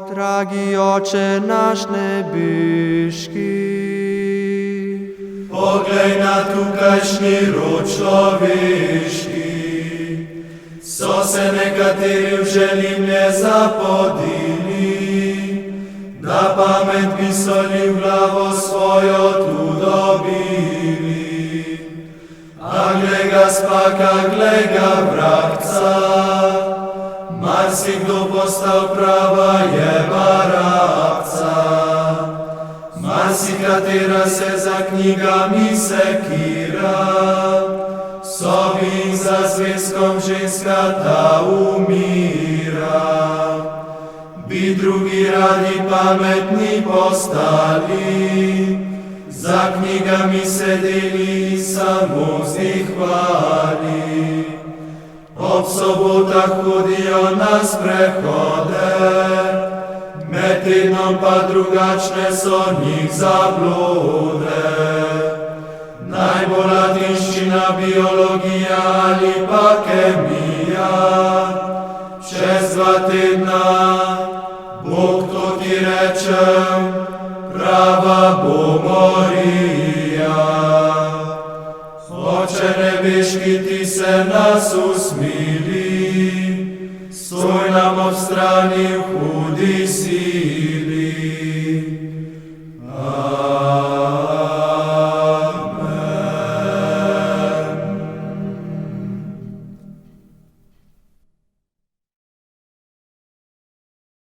Dragi Oče naš nebeški, poglej na tukajšnji rod človeški. So se nekateri v želimlje zapodili, da pamet bi soli v glavo svojo tu dobili. A glej ga spaka, glej ga vragca, marsikdo postal prava jeba rabca. Marsikatera se za knjigami sekira, sobi in za zvezkom ženska ta umira. Bi drugi radi pametni postali, za knjigami sedeli in samo z njih hvali. Ob sobotah hodijo na sprehode, med tednom pa drugačne so njih zablode. Najbolj latinščina, biologija ali pa kemija, čez 2 tedna, Bog to ti rečem, prava bo morija. Oče nebeški, ti se nas usmili, stoj nam ob strani v hudi sili.